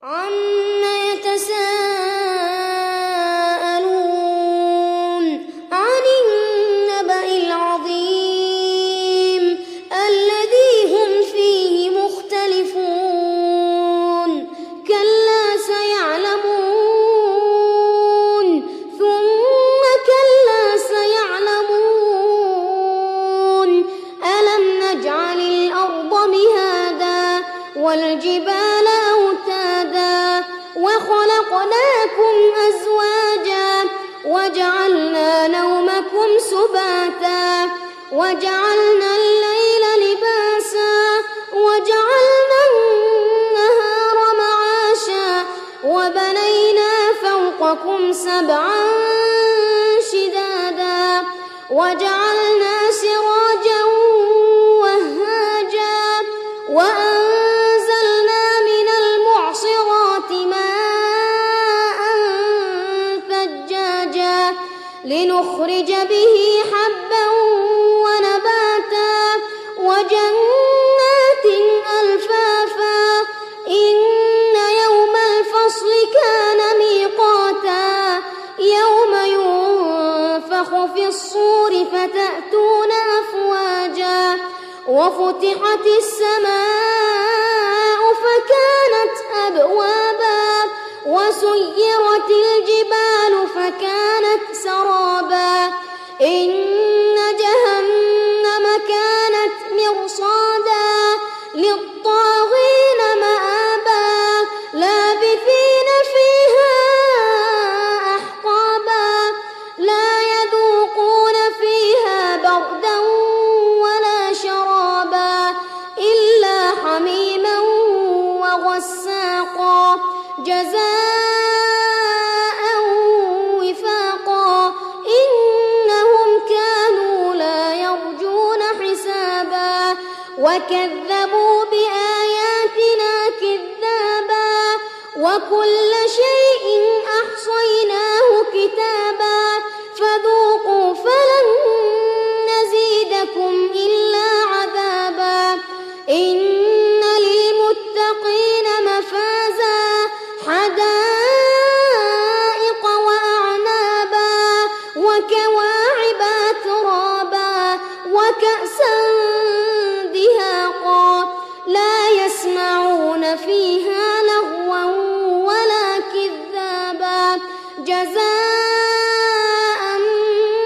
عَمَّ يَتَسَاءَلُونَ عَنِ النَّبَإِ الْعَظِيمِ الَّذِي هُمْ فِيهِ مُخْتَلِفُونَ كَلَّا سَيَعْلَمُونَ ثُمَّ كَلَّا سَيَعْلَمُونَ أَلَمْ نَجْعَلِ الْأَرْضَ مِهَادًا وَالْجِبَالَ أَوْتَادًا وَخَلَقْنَاكُمْ أَزْوَاجًا وَجَعَلْنَا نَوْمَكُمْ سُبَاتًا وَجَعَلْنَا اللَّيْلَ لِبَاسًا وَجَعَلْنَا النَّهَارَ مَعَاشًا وَبَنَيْنَا فَوْقَكُمْ سَبْعًا شِدَادًا وَجَعَلْنَا سِرَاجًا وَهَّاجًا وَأَنزَلْنَا مِنَ الْمُعْصِرَاتِ مَاءً ثَجَّاجًا لِنُخْرِجَ بِهِ حَبًّا وَنَبَاتًا وَجَنَّاتٍ أَلْفَافًا إِنَّ يَوْمَ الْفَصْلِ كَانَ مِيقَاتًا يَوْمَ يُنفَخُ فِي الصُّورِ فَتَأْتُونَ أَفْوَاجًا وَفُتِحَتِ السَّمَاءُ فَكَانَتْ أَبْوَابًا وَسُيِّرَتِ الْجِبَالُ فَكَانَتْ سَرَابًا إِنَّ جَهَنَّمَ كَانَتْ مِرْصَادًا لِلطَّاغِينَ مَآبًا لَابِثِينَ فِيهَا أَحْقَابًا لَا يَذُوقُونَ فِيهَا بَرْدًا وَلَا شَرَابًا إِلَّا حَمِيمًا وَغَسَّاقًا جَزَاءً وِفَاقًا إِنَّهُمْ كَانُوا لَا يَرْجُونَ حِسَابًا وَكَذَّبُوا بِآيَاتِنَا كِذَّابًا وَكُلَّ شَيْءٍ أَحْصَيْنَاهُ كِتَابًا فَذُوقُوا فَلَن نَّزِيدَكُمْ إِلَّا عَذَابًا إِنَّ لِلْمُتَّقِينَ مَفَازًا حَدَائِقَ وَأَعْنَابًا وَكَوَاعِبَ أَتْرَابًا وَكَأْسًا دِهَاقًا لَا يَسْمَعُونَ فِيهَا لَغْوًا وَلَا كِذَّابًا جَزَاءً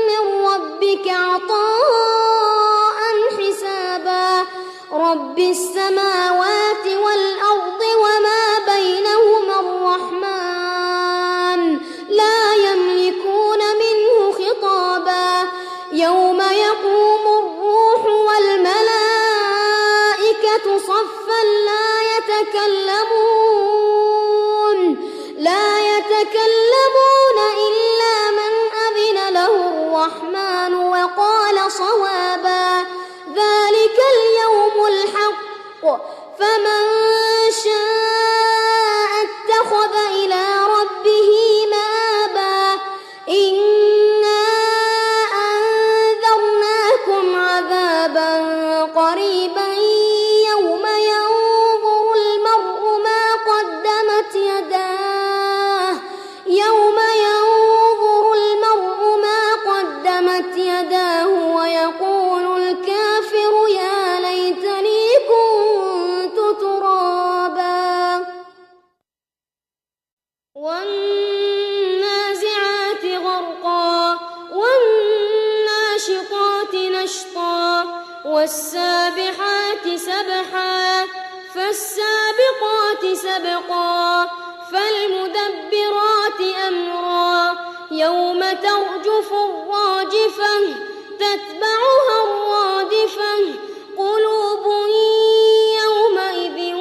مِّن رَّبِّكَ عَطَاءً حِسَابًا رَّبِّ السَّمَاوَاتِ وَالْأَرْضِ وَمَا بَيْنَهُمَا الرَّحْمَٰنُ لَا يَمْلِكُونَ مِنْهُ خِطَابًا يَوْمَ يَقُومُ الرُّوحُ وَالْمَلَائِكَةُ صَفًّا لَا يَتَكَلَّمُونَ إِلَّا مَنْ أَذِنَ لَهُ الرَّحْمَٰنُ وَقَالَ صَوَابًا ذَلِكَ الْيَوْمُ الْحَقُّ فَمَن شَاءَ اتَّخَذَ إِلَىٰ رَبِّهِ مَآبًا إِنَّا أَنذَرْنَاكُمْ عَذَابًا قَرِيبًا يَوْمَ يَنظُرُ الْمَرْءُ مَا قَدَّمَتْ يَدَاهُ وَيَقُولُ الْكَافِرُ يَا لَيْتَنِي كُنتُ تُرَابًا وَالنَّازِعَاتِ غَرْقًا وَالنَّاشِطَاتِ نَشْطًا وَالسَّابِحَاتِ سَبْحًا فَالسَّابِقَاتِ سَبْقًا فَالْمُدَبِّرَاتِ أَمْرًا يَوْمَ تَرْجُفُ الرَّاجِفَةُ تَتْبَعُهَا الرَّادِفَةُ قُلُوبٌ يَوْمَئِذٍ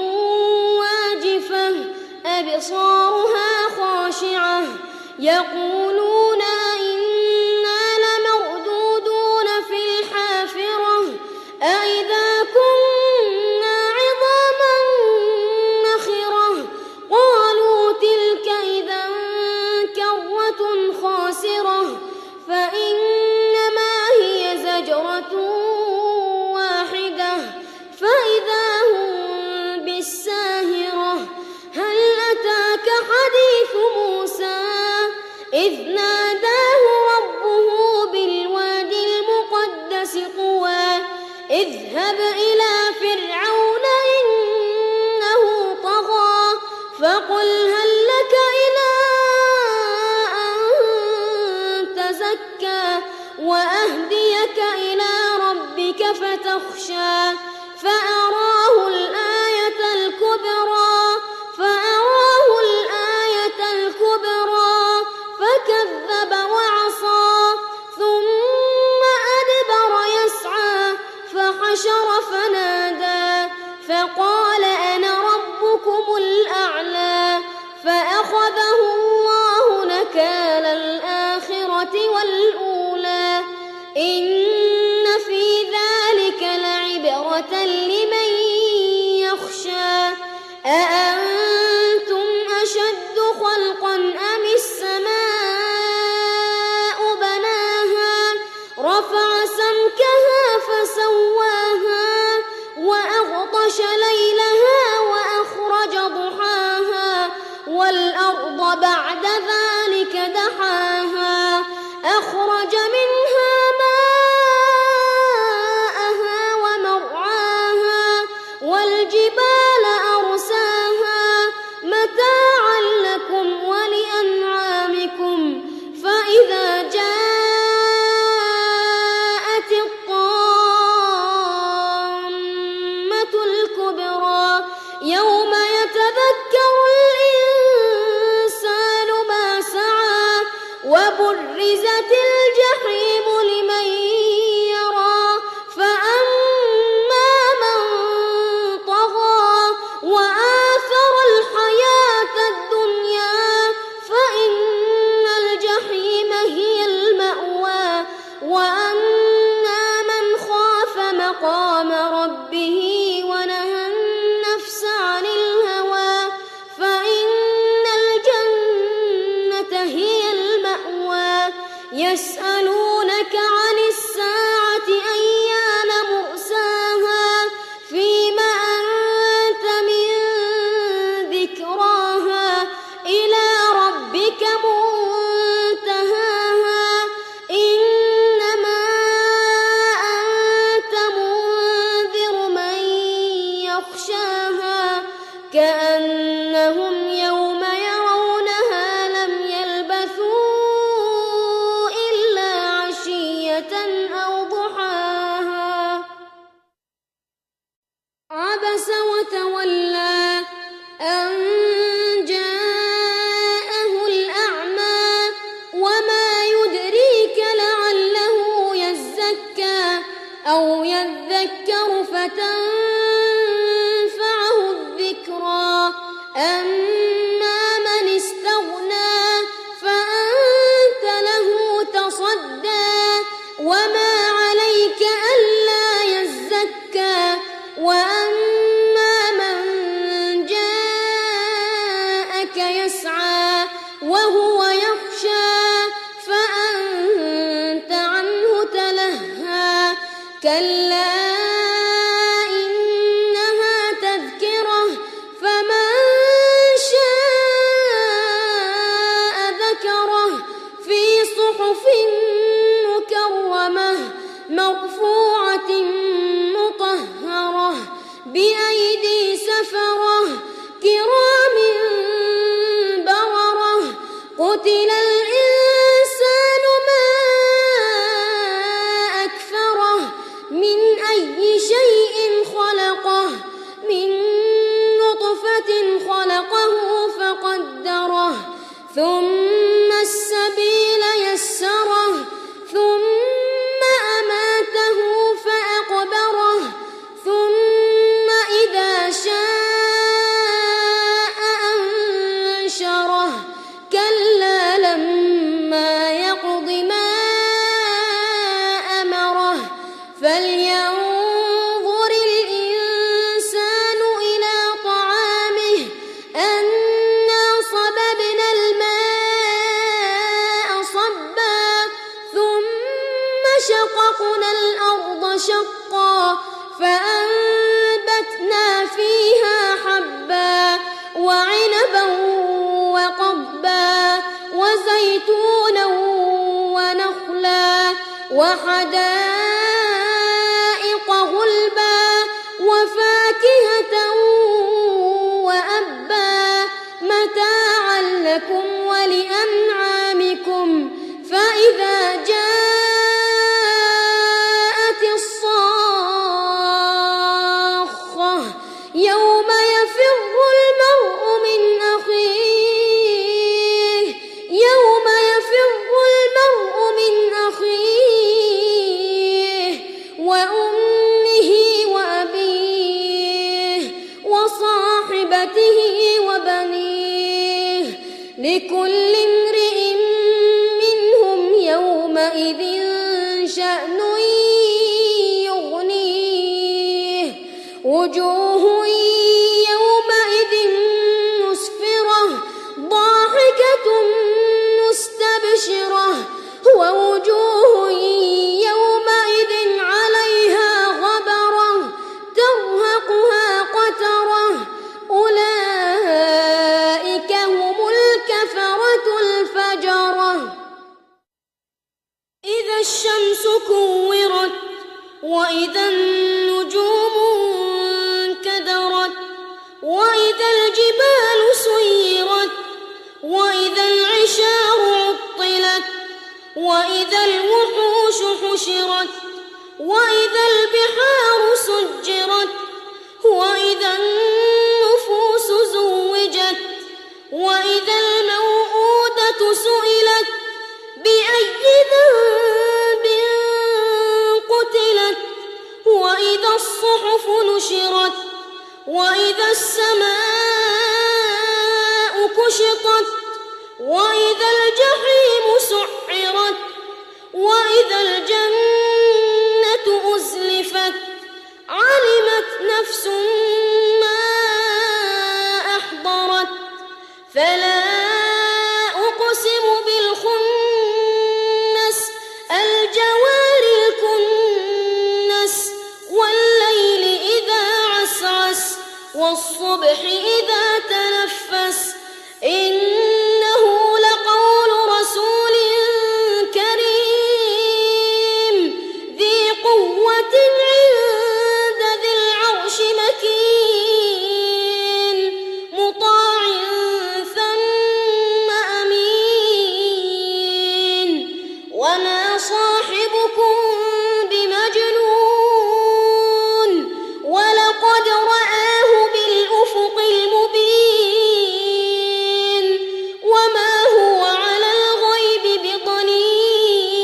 وَاجِفَةٌ أَبْصَارُهَا خَاشِعَةٌ يَقُولُونَ أَإِنَّا لَمَرْدُودُونَ فِي الْحَافِرَةِ أَإِذَا كُنَّا عِظَامًا نَّخِرَةً قَالُوا تِلْكَ إِذًا كَرَّةٌ خَاسِرَةٌ فَإِنَّمَا هِيَ زَجْرَةٌ واحدة فَإِذَا هُم بِالسَّاهِرَةِ هَلْ أَتَاكَ إذ ناداه ربه بالواد المقدس طوى اذهب إلى فرعون إنه طغى فقل هل لك إلى أن تزكى وأهديك إلى ربك فتخشى فأراه الآية الكبرى فكذب وعصى ثم أدبر يسعى فحشر فنادى فقال أنا ربكم الأعلى فأخذه الله نكال الآخرة والأولى إن في ذلك لعبرة لمن يخشى أأنتم أشد خلقا أم السماء بناها رفع سمكها فسواها وأغطش ليلها وأخرج ضحاها والأرض بعد ذلك دحاها أخرج منها ماءها ومرعاها والجبال أرساها متاعا لكم ولأنعامكم فإذا جاءت الطامة الكبرى يوم يتذكر الإنسان ما سعى وبرزت الجحيم لمن يرى فأما من طغى وآثر الحياة الدنيا فإن الجحيم هي المأوى وأما من خاف مقام ربه ونهى النفس عن الهوى فإن الجنة هي المأوى يسألونك عن الساعة أيان مرساها فيما أنت من ذكراها إلى ربك منتهاها إنما أنت منذر من يخشاها كأنهم يوم يرونها لم يلبثوا إلا عشية أو ضحاها عبس وتولى أن جاءه الأعمى وما يدريك لعله يزكى أو يذكر فتنفعه الذكرى أما من استغنى فأنت له تصدى وما عليك ألا يزكى وأما من جاءك يسعى وهو يخشى فأنت عنه تلهى كلا إنها تذكرة فمن شاء ذكره في صحف مكرمة مرفوعة مطهرة بأيدي سفرة كرام بررة قتل الإنسان ما أكفره من أي شيء خلقه من نطفة خلقه فقدره ثم السبيل يسره ثم أماته فأقبره ثم إذا شاء أنشره كلا لما يقض ما أمره فلينظر الإنسان إلى طعامه أنا صببنا الماء وزيتونا ونخلا وحدائق غلبا وفاكهة وأبا متاعا لكم ولأنعامكم فإذا جاءت الصاخة يوم يفر المرء من أخيه وأمه وأبيه وصاحبته وبنيه لكل امرئ منهم يومئذ شأن يغنيه وجوه يومئذ مسفرة ضاحكة مستبشرة ووجوه يومئذ عليها غبرة ترهقها قترة أولئك هم الكفرة الفجرة إذا الشمس كورت وإذا النجوم انكدرت وإذا الجبال سيرت وإذا العشار عطلت وإذا الوحوش حشرت وإذا البحار سجرت وإذا النفوس زوجت وإذا الموءودة سئلت بأي ذنب قتلت وإذا الصحف نشرت وإذا السماء كشطت وإذا الجحيم سعرت وإذا الجنة أزلفت علمت نفس ما أحضرت فلا أقسم بالخنس الجوار الكنس والليل إذا عسعس والصبح إذا تنفس إنه لقول رسول كريم ذي قوة عند ذي العرش مكين مطاع ثم أمين وما صاحبكم بمجنون ولقد رآه بالأفق المبين وما هو على الغيب بضنين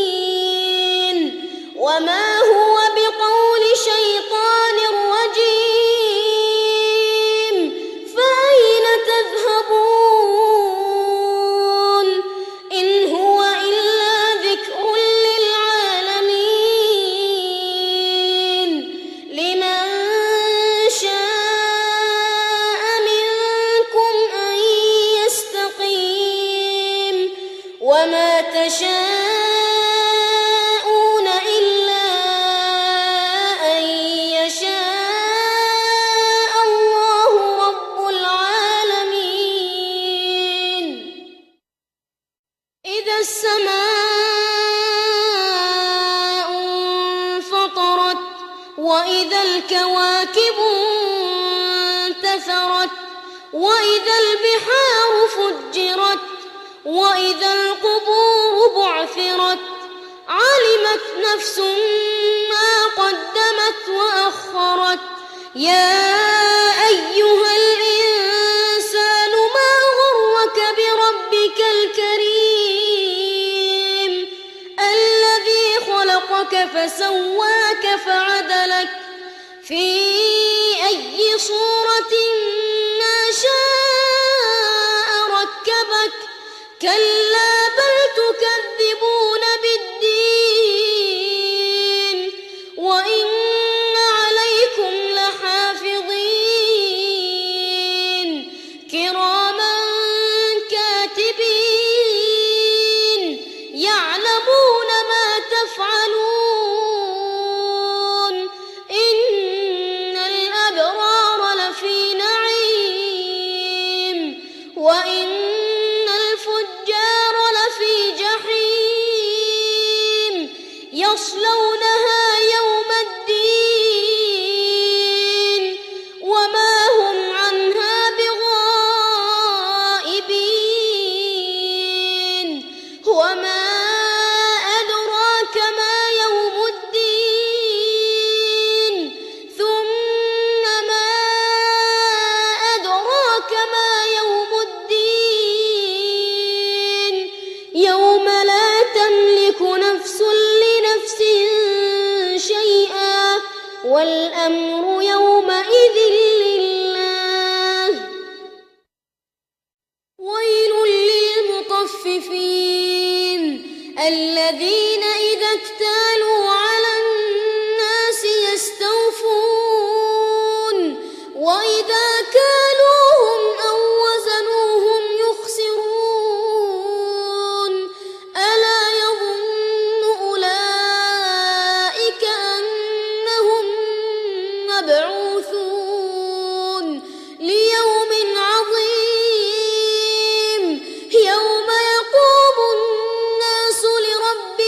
وما هو بقول شيطان رجيم فأين تذهبون إن هو إلا ذكر للعالمين لمن شاء منكم أن يستقيم وما تشاءون إلا أن يشاء الله رب العالمين إذا السماء انفطرت وإذا الكواكب انتثرت وإذا البحار فجرت وإذا القبور بعثرت علمت نفس ما قدمت وأخرت يا أيها الإنسان ما غرك بربك الكريم الذي خلقك فسواك فعدلك في أي صورة ما شاء ركبك كلا بل تكذبون بالدين وإن عليكم لحافظين كراما كاتبين يعلمون ما تفعلون إن الأبرار لفي نعيم وإن الفجار لفي يصلونها يوم الدين وما هم عنها بغائبين وما أدراك ما يوم الدين ثم ما أدراك ما يوم الدين يوم لا تملك نفس لنفس شيئا والأمر يومئذ لله. ويل للمطففين الذين إذا اكتالوا على الناس يستوفون وإذا كالوهم أو وزنوهم يخسرون ألا يظن أولئك أنهم مبعوثون ليوم عظيم يوم يقوم الناس لرب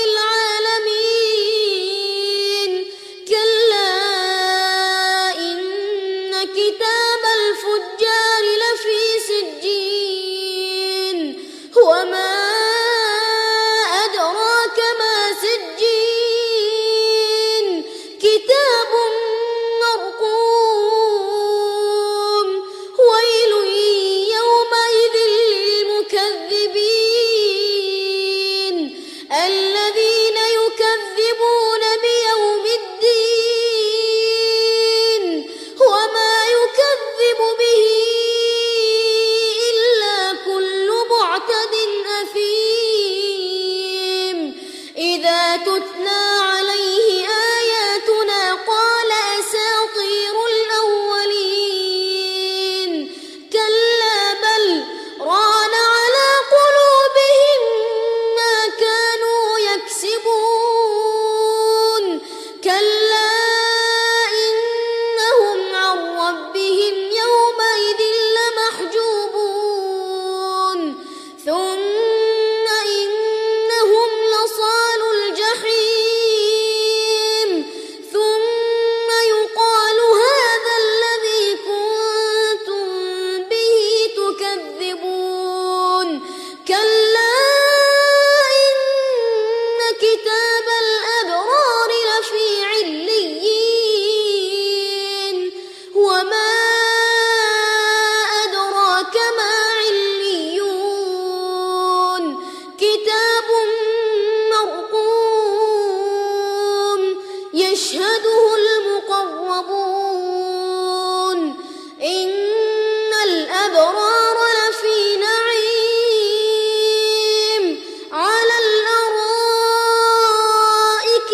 العالمين كلا إن كتاب الفجار لفي سجين وما أدراك ما سجين كتاب مرقوم ويل يومئذ للمكذبين الذين يكذبون بيوم الدين وما يكذب به إلا كل معتد أثيم إذا تتلى عليه آياتنا قال أساطير الأولين كلا بل ران على قلوبهم ما كانوا يكسبون كلا إنهم عن ربهم يومئذ لمحجوبون ثم إنهم لصال الجحيم ثم يقال هذا الذي كنتم به تكذبون كلا إن كتاب الأبرار لفي عليين وما أدراك ما عليون كتاب مرقوم يشهده المقربون إن الأبرار لفي نعيم على الأرائك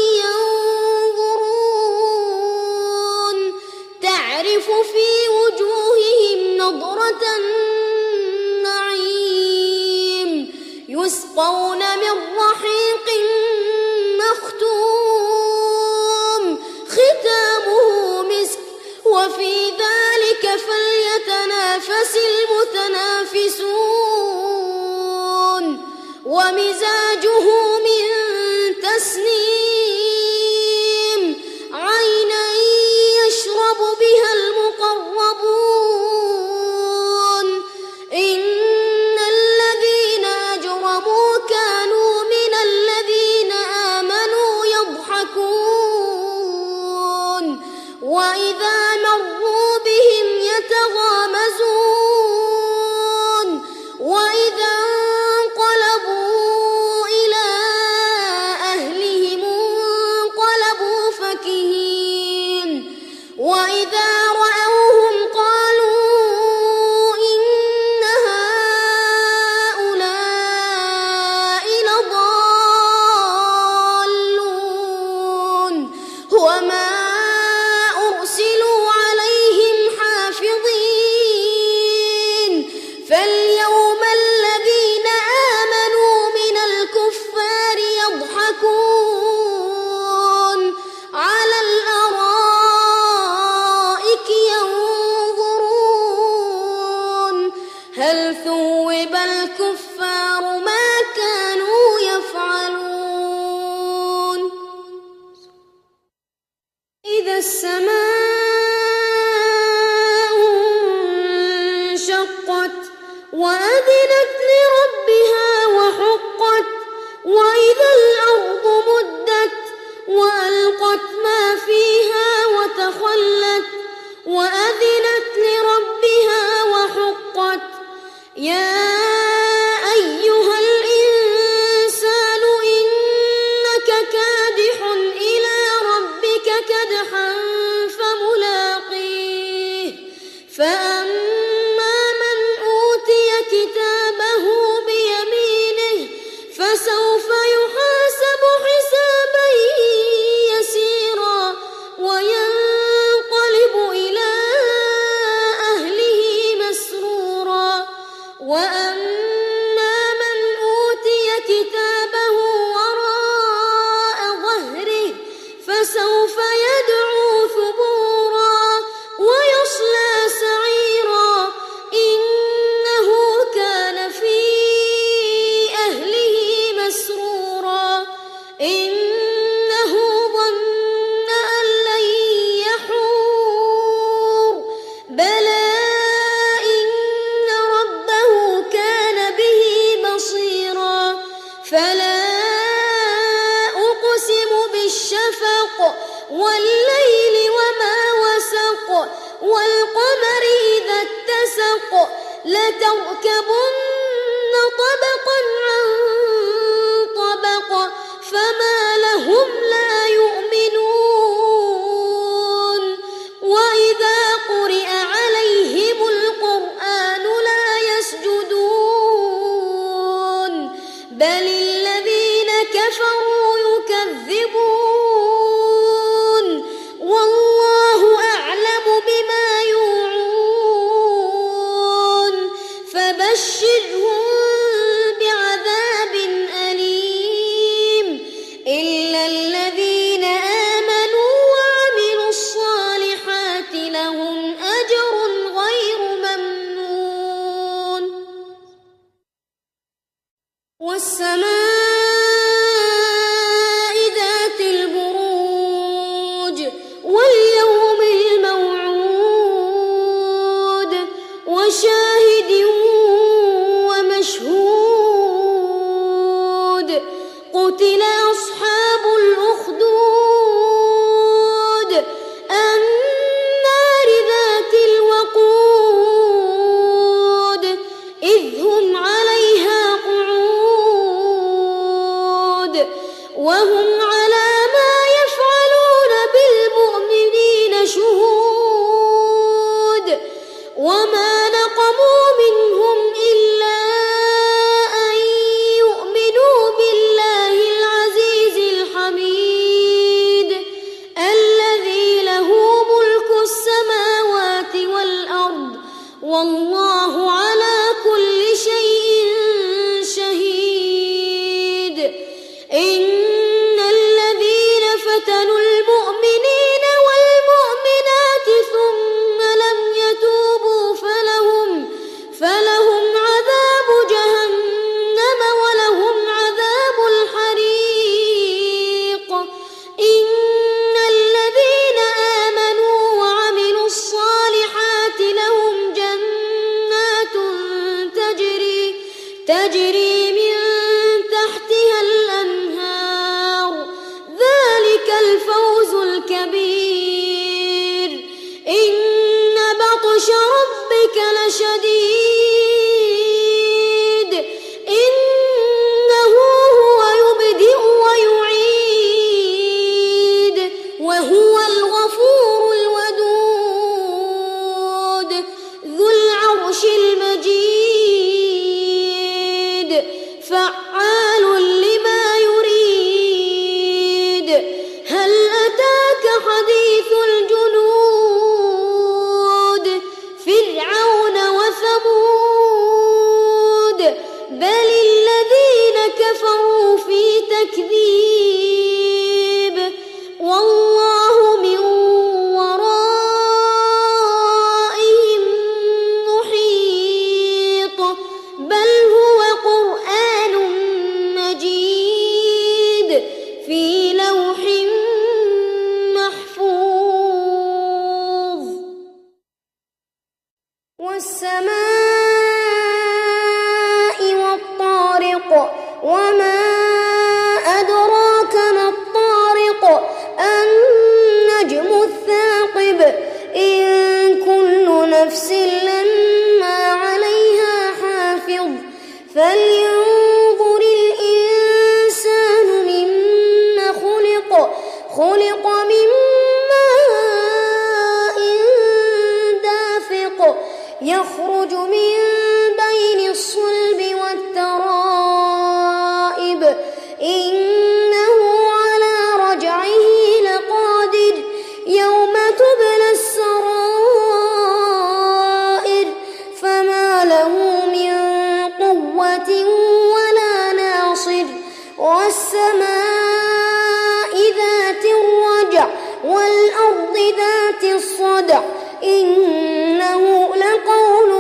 ينظرون تعرف في وجوههم نضرة النعيم يسقون من رحيق مختوم ختامه مسك وفي ذلك فليتنافس المتنافسون ومزاجه من تسنيم عينا يشرب بها المقربون إن الذين أجرموا كانوا من الذين آمنوا يضحكون وإذا مروا بهم يتغامزون وإذا انقلبوا إلى وأذنت لربها وحقت وإذا الأرض مدت وألقت ما فيها وتخلت وأذنت لربها وحقت يا أيها الإنسان إنك كادح إلى ربك كدحا فملاقيه فأما من أوتي كتابه بيمينه فسوف يحاسب حسابا يسيرا وينقلب إلى أهله مسرورا وأما من أوتي كتابه وراء ظهره فسوف يدعو ثبورا ويصلى سعيرا إنه كان في أهله مسرورا إنه ظن أن لن يحور بلى إن ربه كان به بصيرا فلا أقسم بالشفق والليل وما وسق والقمر إذا اتسق لتركبن طبقا عن طبق فما لهم لا يؤمنون وإذا قرئ عليهم القرآن لا يسجدون بل الذين كفروا يكذبون والله أعلم بما يوعون فبشرهم بعذاب أليم إلا الذين آمنوا وعملوا الصالحات لهم أجر غير ممنون والسماء ذات البروج واليوم الموعود وشاهد ومشهود قتل أصحاب الأخدود النار ذات الوقود إذ هم عليها قعود وهم على ما يفعلون بالمؤمنين شهود وما نقموا منهم إلا أن يؤمنوا بالله العزيز الحميد الذي له ملك السماوات والأرض والله على كل شيء شهيد إن الذين فتنوا المؤمنين والمؤمنات ثم لم يتوبوا فلهم عذاب جهنم ولهم عذاب الحريق إن الذين آمنوا وعملوا الصالحات لهم جنات تجري من تحتها الأنهار ذلك الفوز الكبير إن بطش ربك لشديد إنه هو يبدئ ويعيد وهو الغفور الودود ذو العرش المجيد فعال لما يريد هل أتاك حديث الجنود فرعون وثمود بل الذين كفروا في تكذيب والله من ورائهم محيط بل هو قرآن مجيد في لوح محفوظ والسماء فلينظر الإنسان مما خلق خلق من ماء دافق يخرج من بين الصلب والترائب إنه على رجعه لقادر يوم تبلى السرائر فما له من قوة ولا ناصر والسماء ذات الرجع والأرض ذات الصدع إنه لقول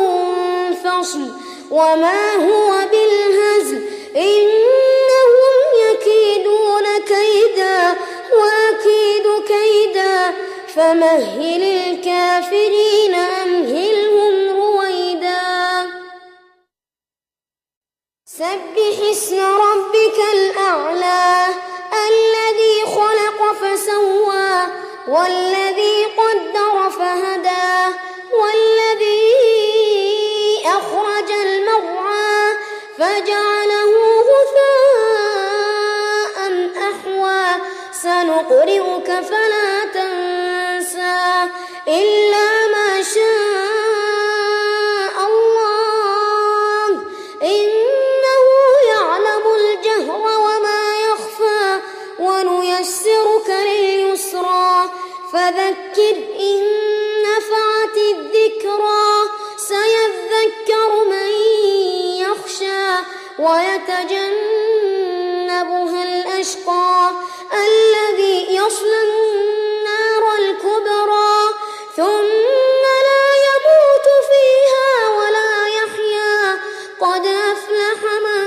فصل وما هو بالهزل إنهم يكيدون كيدا وأكيد كيدا فمهل الكافرين أمهلهم رويدا سبح اسم ربك الأعلى الذي خلق فسوى والذي قدر فهدى والذي أخرج المرعى فجعله غثاء أحوى سنقرئك فلا تنسى إلا ما شاء الله إنه يعلم الجهر وما يخفى ونيسرك لليسرى فذكر إن نفعت الذكرى سيذكر من يخشى ويتجنبها الأشقى الذي يصلى النار الكبرى ثم لا يموت فيها ولا يحيا قد أفلح من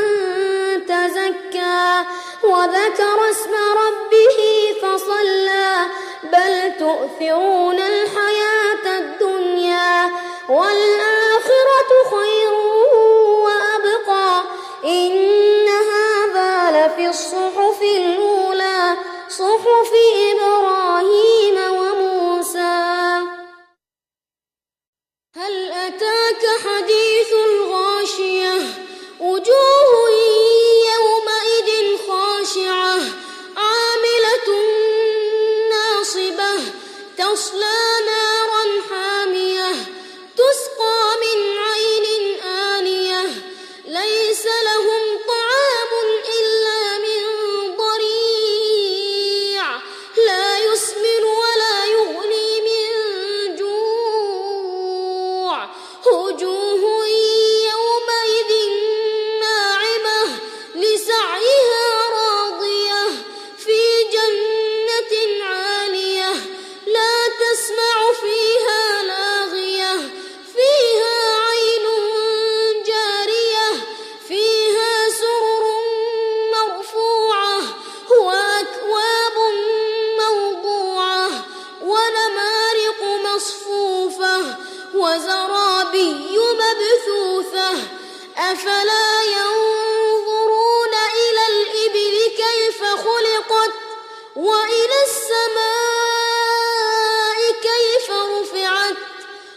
تزكى وذكر اسم ربه فصلى بل تؤثرون الحياة الدنيا والآخرة خير وأبقى إن هذا لفي الصحف الأولى صحف إبراهيم وموسى هل أتاك حديث الغاشية وجوه يومئذ خاشعة عاملة ناصبة تصلى نارا حامية تسقى من عين آنية ليس لهم طعام إلا من ضريع لا يسمن ولا يغني من جوع وجوه يومئذ ناعمة لسعيها راضية في جنة عالية لا تسمع فيها لاغية فيها عين جارية فيها سرر مرفوعة وأكواب موضوعة ونمارق مصفوفة وزرابي مبثوثة أفلا ينظرون إلى الإبل كيف خلقت وإلى السماء كيف رفعت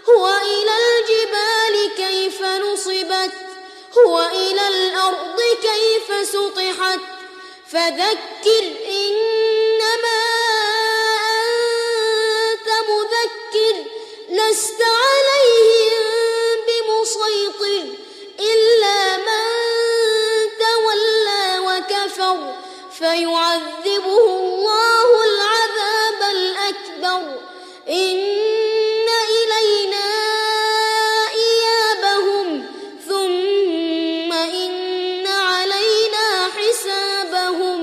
وإلى الجبال كيف نصبت وإلى الأرض كيف سطحت فذكر إنما أنت مذكر لست عليهم بمسيطر إلا من تولى وكفر فيعذبه الله العذاب الأكبر إن إلينا إيابهم ثم إن علينا حسابهم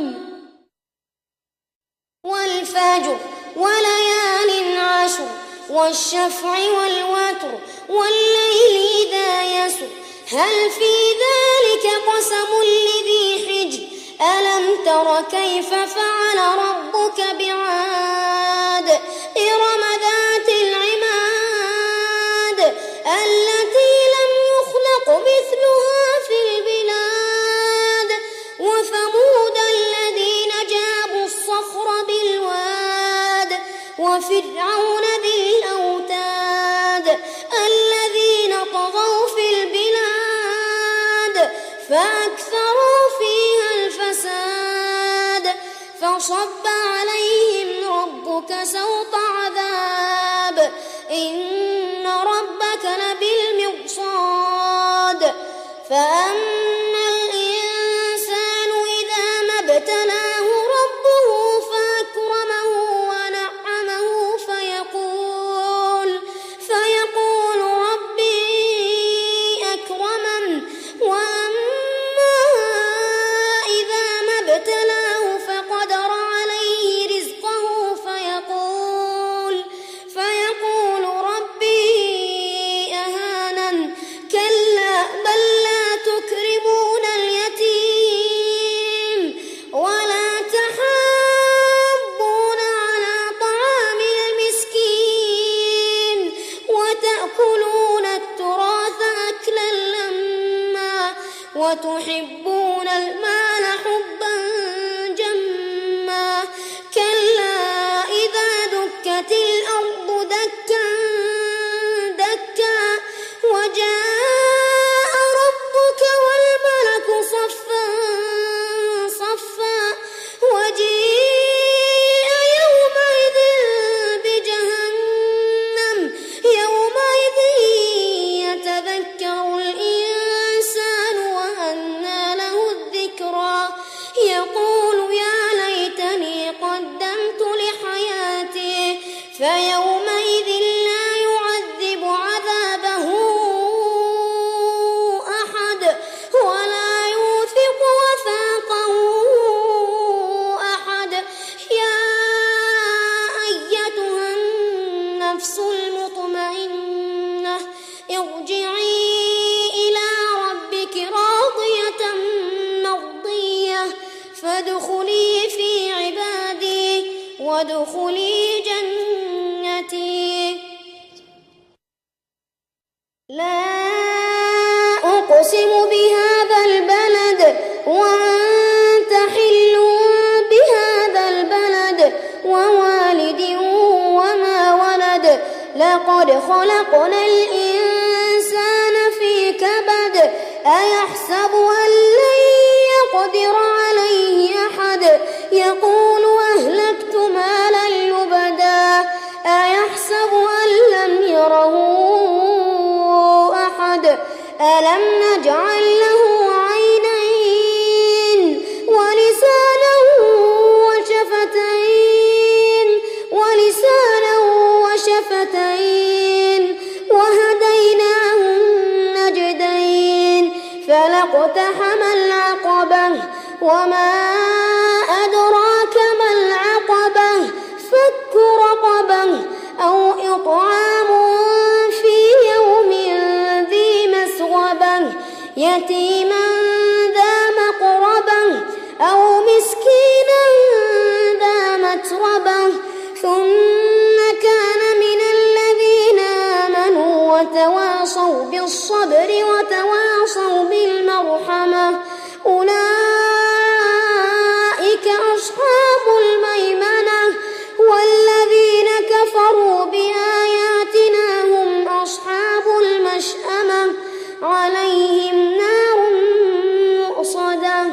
والفجر وليال عشر والشفع والوتر والليل إذا يسر هل في ذلك قسم لذي حجر ألم تر كيف فعل ربك بعاد إرم ذات العماد التي لم يخلق مثلها في البلاد وثمود الذين جابوا الصخر بالواد وفرعون ذي الأوتاد الذين طغوا في البلاد فأكثروا فيها الفساد فصب عليهم ربك سوط عذاب إن ربك لبالمرصاد فأما الإنسان إذا ما ابتلاه ربه فأكرمه ونعمه فيقول ربي أكرمن وأما إذا ما ابتلاه فقدر عليه رزقه فيقول ربي أهانن كلا بل لا تكرمون اليتيم ولا تحاضون على طعام المسكين وتأكلون التراث أكلا لما وتحبون المال حبا جما كلا إذا دكت الأرض دكا دكا وجاء ربك والملك صفا صفا وجيء يومئذ بجهنم يومئذ يتذكر الإنسان وأنى له الذكرى يقول يا ليتني قدمت لحياتي فيومئذ لا يعذب عذابه أحد ولا يوثق وثاقه أحد يا أيتها النفس المطمئنة ارجعي إلى ربك راضية مرضية فادخلي في عبادي وادخلي جنتي لا أقسم بهذا البلد وأنت حل بهذا البلد ووالد وما ولد لقد خلقنا الإنسان في كبد أيحسب أن لن يقدر عليه أحد يقول أهلكت مالا لبدا أيحسب أن لم يره أحد ألم نجعل له عينين ولسانا وشفتين وهديناه النجدين فلاقتحم العقبة وما أدراك ما العقبة فك رقبة أو إطعام في يوم ذي مسغبة يتيما ذا مقربة أو مسكينا ذا متربة ثم كان من الذين آمنوا وتواصوا بالصبر وتواصوا بالمرحمة أولئك أصحاب الميمنة والذين كفروا بآياتنا هم أصحاب المشأمة عليهم نار مؤصدة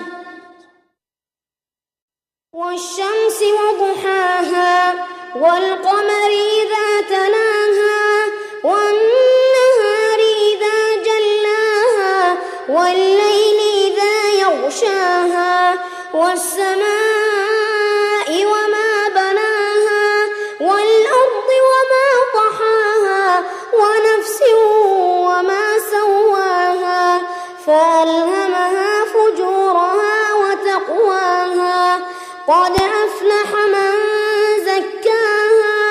والشمس وضحاها والقمر إذا تلاها والنهار إذا جلاها والليل إذا يغشاها والسماء وما بناها والأرض وما طحاها ونفس وما سواها فألهمها فجورها وتقواها قد أفلح من زكاها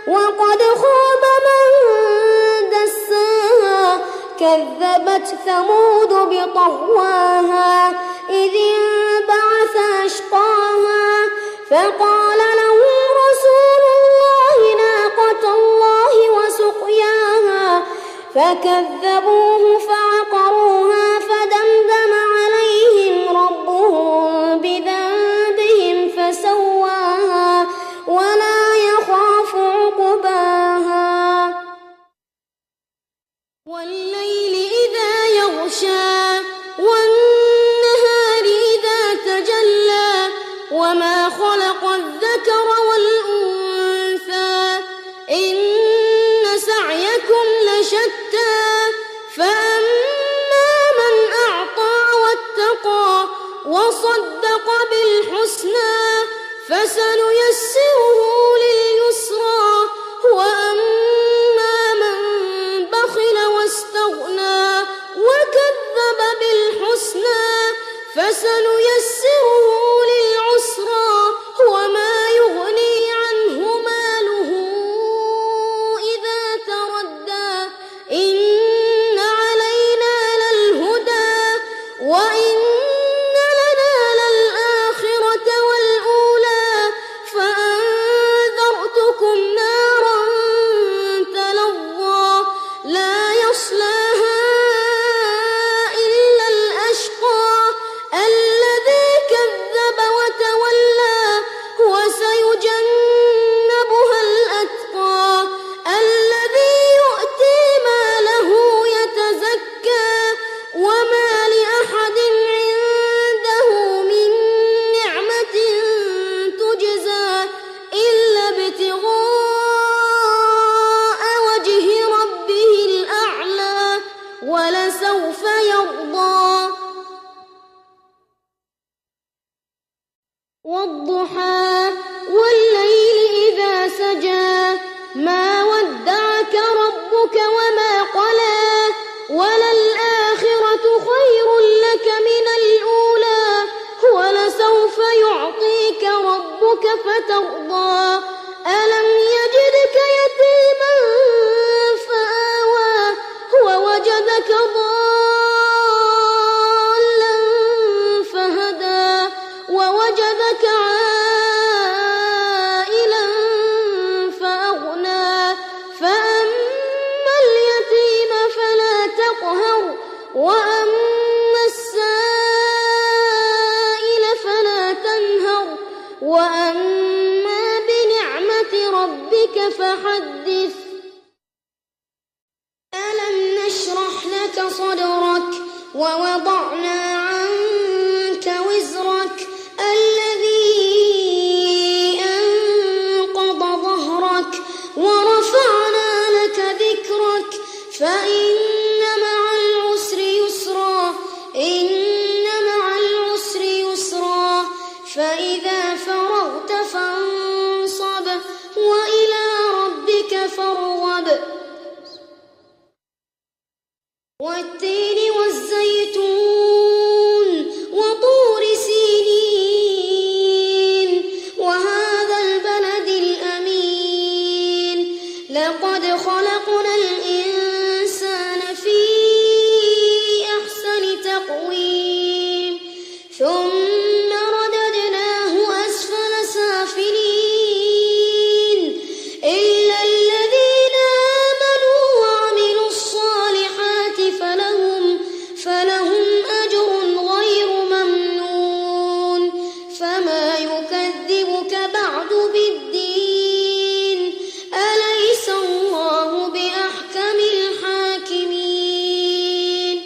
وقد خاب من دساها كذبت ثمود بطغواها إذ انبعث أشقاها فقال لهم رسول الله ناقة الله وسقياها فكذبوه فعقروها فدمدم عليهم ربهم بذنبهم فسواها ولا يخاف عقباها والليل إذا يغشى والنهار وصدق بالحسنى فسنيسره لليسرى وأما من بخل واستغنى وكذب بالحسنى فسنيسره للعسرى وما يغني عنه ماله إذا تردى إن علينا للهدى وإن لنا للآخرة والأولى فأنذرتكم نارا تلظى لا يصلاها إلا الأشقى الذي كذب وتولى وسيجنبها الأتقى الذي يؤتي ماله يتزكى وما لأحد عنده من نعمة تجزى إلا ابتغاء وجه ربه الأعلى ولسوف يرضى والضحى والليل إذا سجى ما ودعك ربك وما قلى وللآخرة خير لك من الأولى ولسوف يعطيك ربك فترضى ألم يجدك يتيما فآوى ووجدك ضالا فهدى ووجدك عائلا فأغنى فأما اليتيم فلا تقهر وأما السائل فلا تنهر وأما بنعمة ربك فحدث ألم نشرح لك صدرك ووضعنا عنك وزرك الذي أنقض ظهرك ورفعنا لك ذكرك فإن مع العسر يسرا إن مع العسر يسرا فإذا فرغت فانصب وإلى ربك فارغب والتين والزيتون وطور سينين وهذا البلد الأمين لقد خلقنا الإنسان في أحسن تقويم ثم رددناه أسفل سافلين إلا الذين آمنوا وعملوا الصالحات فلهم أجر غير ممنون فما يكذبك بعد بالدين أليس الله بأحكم الحاكمين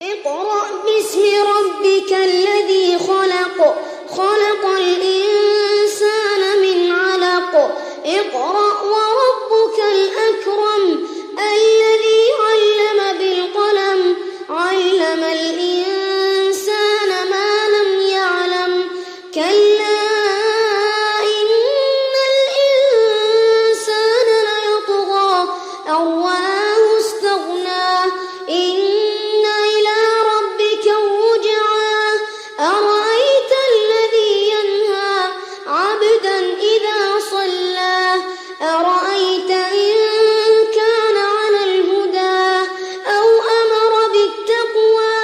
اقرأ باسم ربك الذي خلق خلق الإنسان من علق اقرأ وربك الأكرم الذي علم بالقلم علم الإنسان ما لم يعلم كلا إن الإنسان ليطغى أن رآه استغنى إن إلى ربك الرجعى أرأيت الذي ينهى عبدا إذا صلى أرأيت إن كان على الهدى أو أمر بالتقوى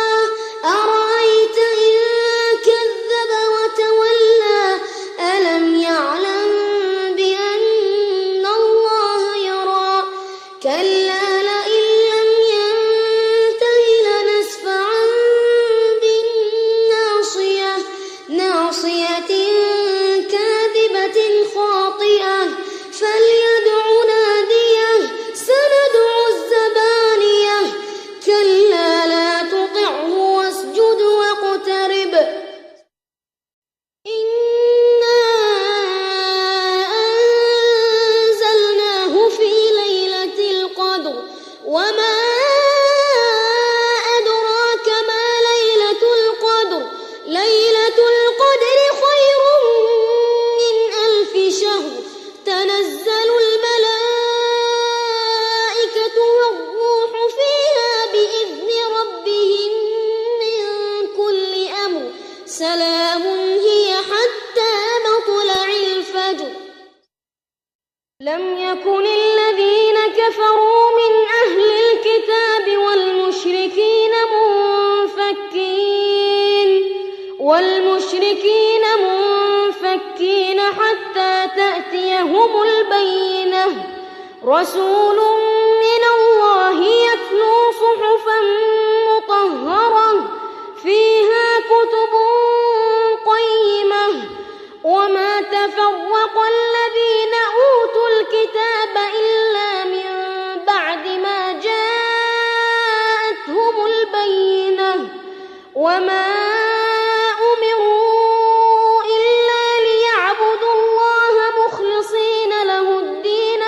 والمشركين منفكين حتى تأتيهم البينة رسول من الله يتلو صحفا مطهرة فيها كتب قيمة وما تفرق الذين أوتوا الكتاب إلا من بعد ما جاءتهم البينة وما أمروا إلا ليعبدوا الله مخلصين له الدين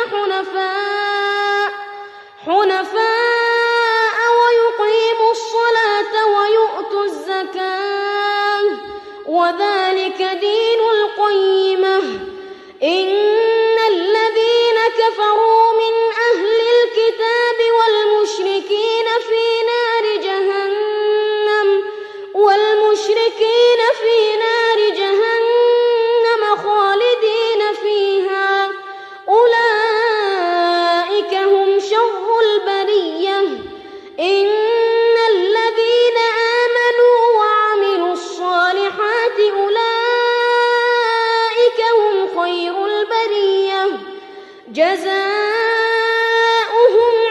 حنفاء ويقيموا الصلاة ويؤتوا الزكاة وذلك دين القيمة إن الذين كفروا من أهل الكتاب والمشركين في نار جهنم خالدين فيها أولئك هم شر البرية إن الذين آمنوا وعملوا الصالحات أولئك هم خير البرية جزاؤهم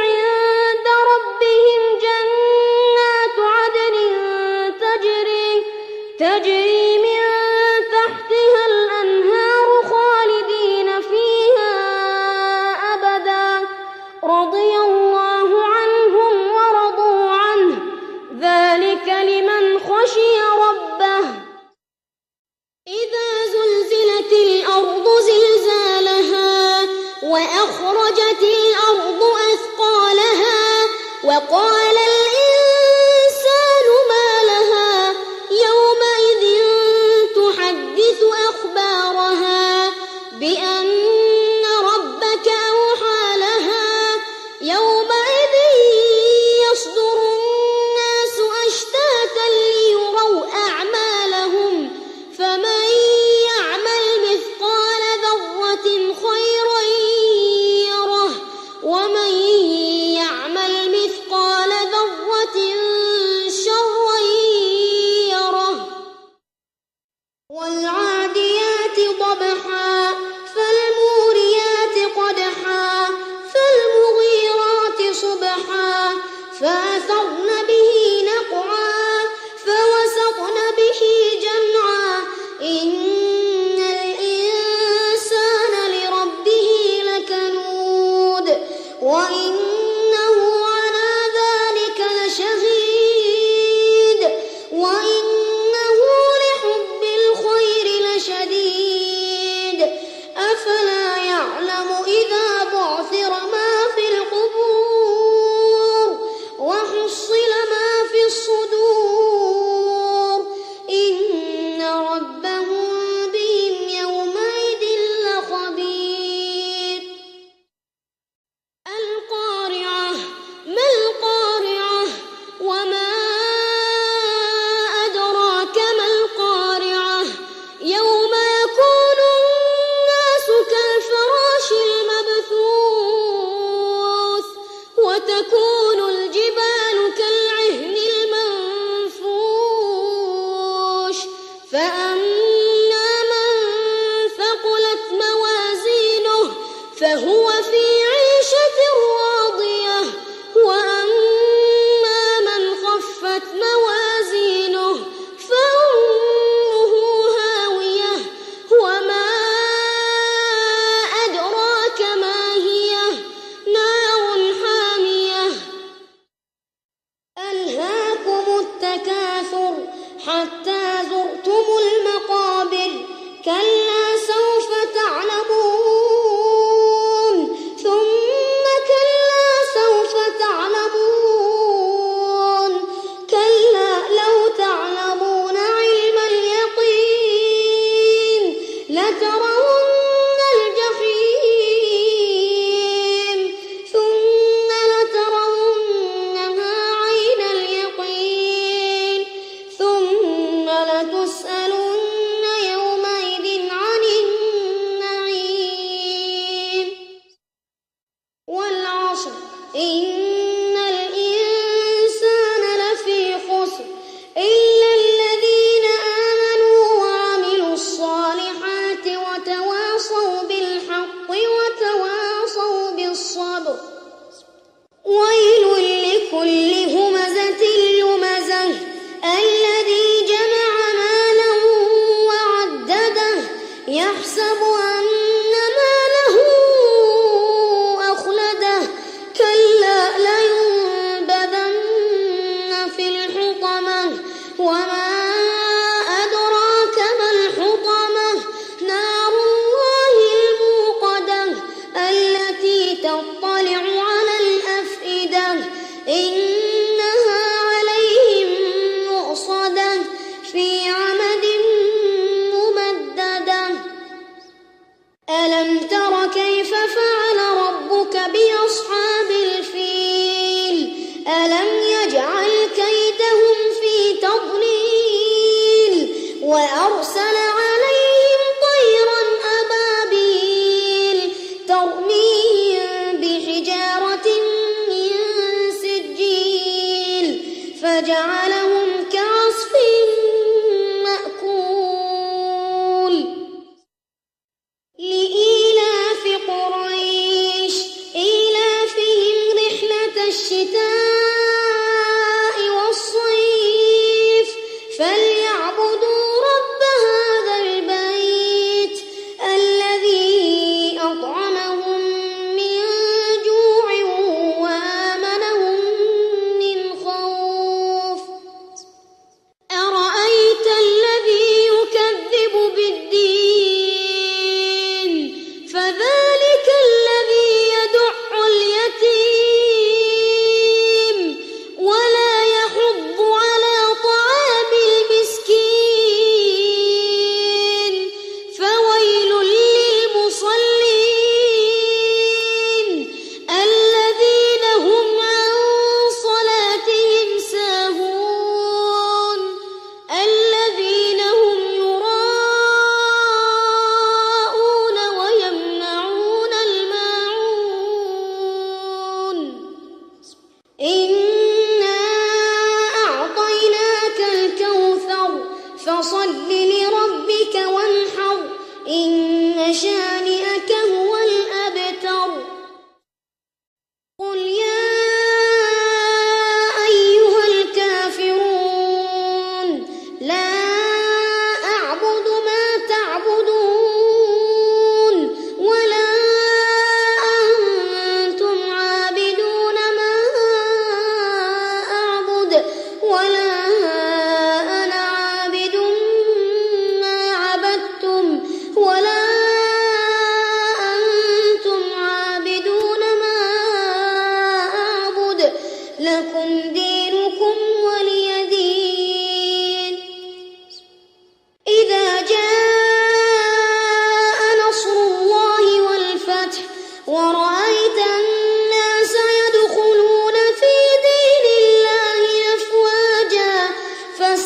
عند ربهم جنات عدن تجري من تحتها الأنهار خالدين فيها أبدا رضي الله عنهم ورضوا عنه ذلك لمن خشي ربه إذا زلزلت الأرض زلزالها وأخرجت الأرض أثقالها وقال الإنسان ما لها يومئذ تحدث أخبارها بأن ربك أوحى لها يومئذ يصدر الناس أشتاتا ليروا أعمالهم فمن يعمل مثقال ذرة خيرا يره ومن يعمل مثقال ذرة شرا يره والعاديات ضبحا فالموريات قدحا فالمغيرات صبحا فأثرن به نقعا فوسطن به جمعا إن الإنسان لربه لكنود وإنه على ذلك لشهيد وإنه لحب الخير لشديد أفلا يعلم إذا بعثر ما في القبور وحصل ما في الصدور إن ربهم بهم يومئذ لخبير القارعة ما القارعة وما أدراك ما القارعة يوم يكون الناس كالفراش المبثوث وتكون الجبال كالعهن المنفوش فأما من ثقلت موازينه فهو في عيشة راضية وأما من خفت موازينه فأمه هاوية وما أدراك ما هي نار حامية ألهاكم التكاثر حتى زرتم المقابر كلا سوف تعلمون ثم كلا سوف تعلمون كلا لو تعلمون علم اليقين لترون الجحيم ثم لترونها عين اليقين ثم لتسألن يومئذ عن النعيم والعصر إن الإنسان لفي خسر إلا الذين آمنوا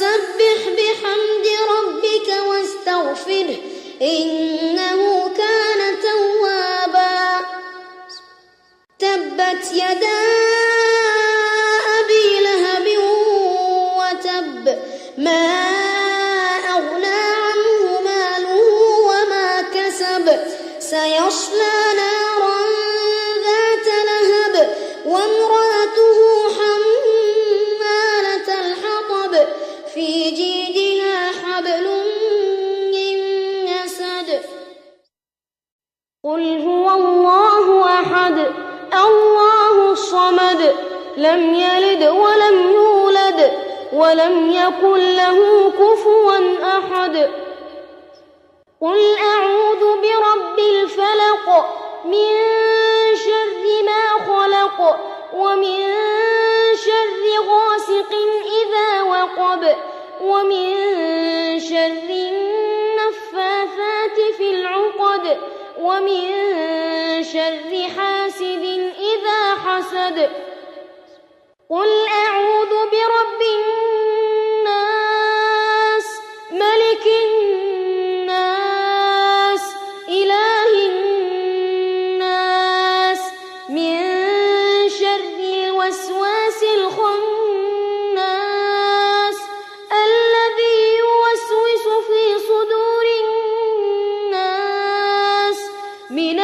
فسبح بحمد ربك واستغفره إنه كان توابا. تبت يدا أبي لهب وتب ما أغنى عنه ماله وما كسب سيصلى نارا ذات لهب وامرأته حمالة الحطب في جيدها حبل من مسد. قل هو الله أحد الله الصمد لم يلد ولم يولد ولم يكن له كفوا أحد. قل أعوذ برب الفلق من شر ما خلق ومن شر غاسق إذا وقب ومن شر النفاثات في العقد ومن شر حاسد إذا حسد. قل أعوذ برب الناس ملك الناس إله الناس من شر الوسواس الخناس الذي يوسوس في صدور الناس من